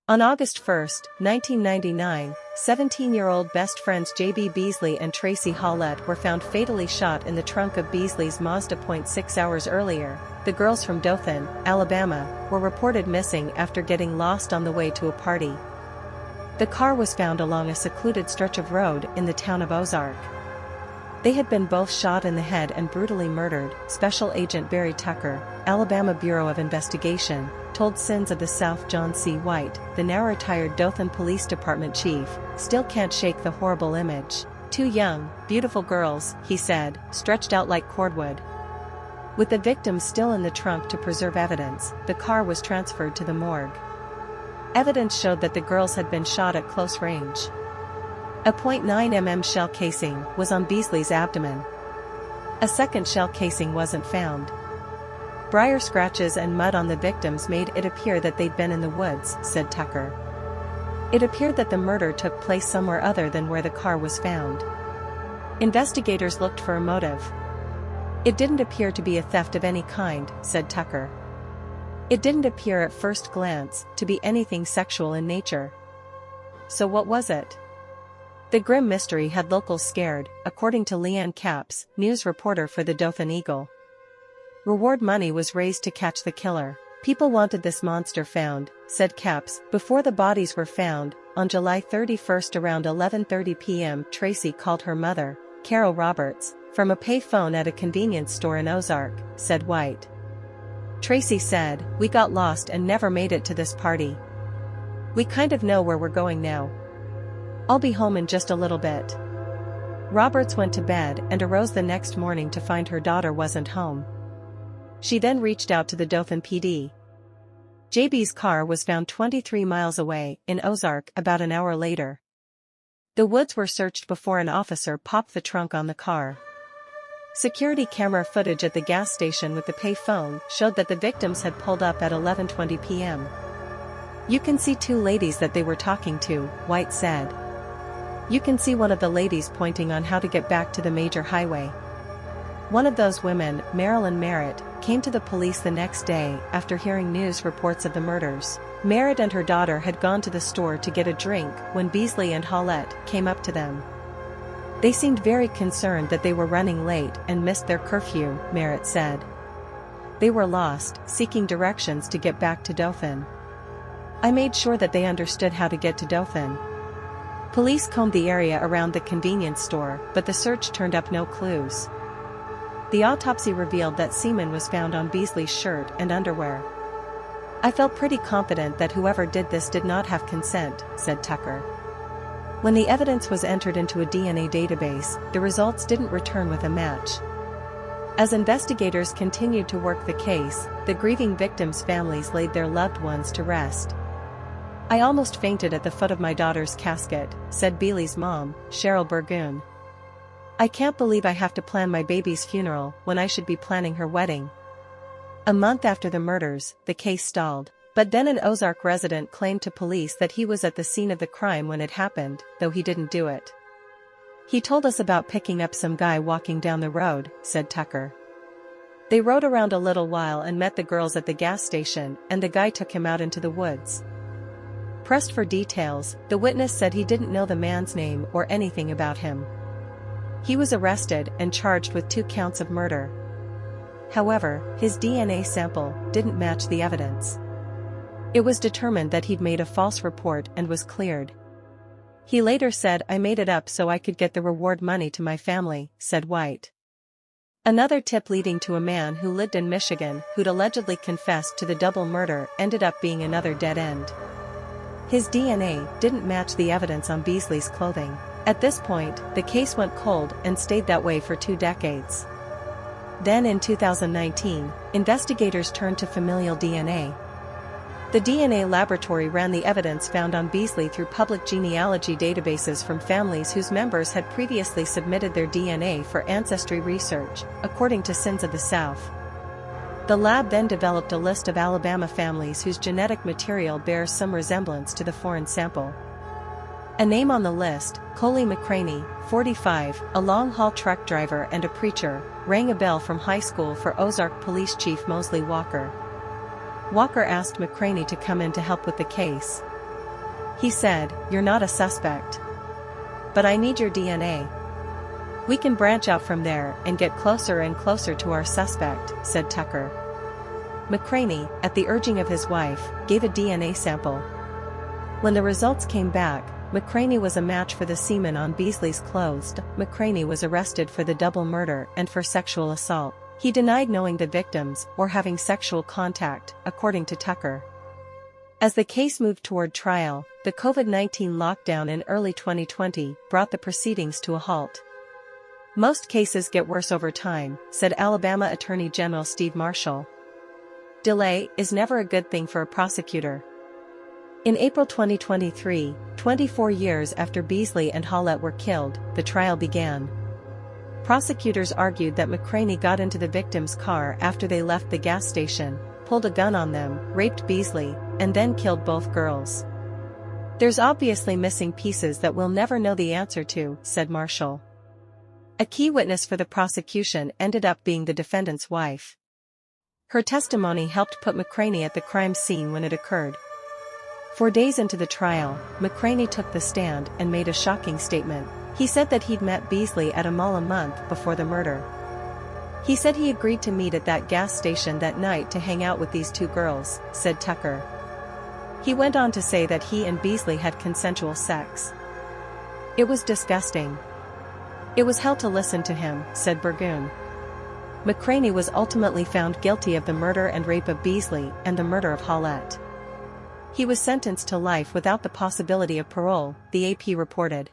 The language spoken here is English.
On August 1, 1999, 17-year-old best friends J.B. Beasley and Tracy Howlett were found fatally shot in the trunk of Beasley's Mazda. 6 hours earlier, the girls from Dothan, Alabama, were reported missing after getting lost on the way to a party. The car was found along a secluded stretch of road in the town of Ozark. They had been both shot in the head and brutally murdered, Special Agent Barry Tucker, Alabama Bureau of Investigation, told Sins of the South John C. White, the now-retired Dothan Police Department chief. Still can't shake the horrible image. Two young, beautiful girls, he said, stretched out like cordwood. With the victims still in the trunk to preserve evidence, the car was transferred to the morgue. Evidence showed that the girls had been shot at close range. A .9 mm shell casing was on Beasley's abdomen. A second shell casing wasn't found. Briar scratches and mud on the victims made it appear that they'd been in the woods, said Tucker. It appeared that the murder took place somewhere other than where the car was found. Investigators looked for a motive. It didn't appear to be a theft of any kind, said Tucker. It didn't appear at first glance to be anything sexual in nature. So what was it? The grim mystery had locals scared, according to Leanne Capps, news reporter for the Dothan Eagle. Reward money was raised to catch the killer. People wanted this monster found, said Capps. Before the bodies were found, on July 31 around 11:30 p.m. Tracy called her mother, Carol Roberts, from a pay phone at a convenience store in Ozark, said White. Tracy said, "We got lost and never made it to this party. We kind of know where we're going now. I'll be home in just a little bit." Roberts went to bed and arose the next morning to find her daughter wasn't home. She then reached out to the Dothan PD. JB's car was found 23 miles away, in Ozark, about an hour later. The woods were searched before an officer popped the trunk on the car. Security camera footage at the gas station with the pay phone showed that the victims had pulled up at 11:20 p.m. "You can see two ladies that they were talking to," White said. "You can see one of the ladies pointing on how to get back to the major highway." One of those women, Marilyn Merritt, came to the police the next day after hearing news reports of the murders. Merritt and her daughter had gone to the store to get a drink when Beasley and Howlett came up to them. They seemed very concerned that they were running late and missed their curfew, Merritt said. They were lost, seeking directions to get back to Dothan. "I made sure that they understood how to get to Dothan." Police combed the area around the convenience store, but the search turned up no clues. The autopsy revealed that semen was found on Beasley's shirt and underwear. "I felt pretty confident that whoever did this did not have consent," said Tucker. When the evidence was entered into a DNA database, the results didn't return with a match. As investigators continued to work the case, the grieving victims' families laid their loved ones to rest. "I almost fainted at the foot of my daughter's casket," said Beasley's mom, Cheryl Burgoon. "I can't believe I have to plan my baby's funeral when I should be planning her wedding." A month after the murders, the case stalled. But then an Ozark resident claimed to police that he was at the scene of the crime when it happened, though he didn't do it. "He told us about picking up some guy walking down the road," said Tucker. "They rode around a little while and met the girls at the gas station, and the guy took him out into the woods." Pressed for details, the witness said he didn't know the man's name or anything about him. He was arrested and charged with 2 counts of murder. However, his DNA sample didn't match the evidence. It was determined that he'd made a false report and was cleared. He later said, "I made it up so I could get the reward money to my family," said White. Another tip leading to a man who lived in Michigan who'd allegedly confessed to the double murder ended up being another dead end. His DNA didn't match the evidence on Beasley's clothing. At this point, the case went cold and stayed that way for 2 decades. Then in 2019, investigators turned to familial DNA. The DNA laboratory ran the evidence found on Beasley through public genealogy databases from families whose members had previously submitted their DNA for ancestry research, according to Sins of the South. The lab then developed a list of Alabama families whose genetic material bears some resemblance to the foreign sample. A name on the list, Coley McCraney, 45, a long-haul truck driver and a preacher, rang a bell from high school for Ozark Police Chief Mosley Walker. Walker asked McCraney to come in to help with the case. He said, "You're not a suspect. But I need your DNA. We can branch out from there and get closer and closer to our suspect," said Tucker. McCraney, at the urging of his wife, gave a DNA sample. When the results came back, McCraney was a match for the semen on Beasley's clothes. McCraney was arrested for the double murder and for sexual assault. He denied knowing the victims or having sexual contact, according to Tucker. As the case moved toward trial, the COVID-19 lockdown in early 2020 brought the proceedings to a halt. "Most cases get worse over time," said Alabama Attorney General Steve Marshall. "Delay is never a good thing for a prosecutor." In April 2023, 24 years after Beasley and Hallett were killed, the trial began. Prosecutors argued that McCraney got into the victim's car after they left the gas station, pulled a gun on them, raped Beasley, and then killed both girls. "There's obviously missing pieces that we'll never know the answer to," said Marshall. A key witness for the prosecution ended up being the defendant's wife. Her testimony helped put McCraney at the crime scene when it occurred. 4 days into the trial, McCraney took the stand and made a shocking statement. He said that he'd met Beasley at a mall a month before the murder. He said he agreed to meet at that gas station that night to hang out with these two girls, said Tucker. He went on to say that he and Beasley had consensual sex. "It was disgusting. It was hell to listen to him," said Burgoon. McCraney was ultimately found guilty of the murder and rape of Beasley and the murder of Hallett. He was sentenced to life without the possibility of parole, the AP reported.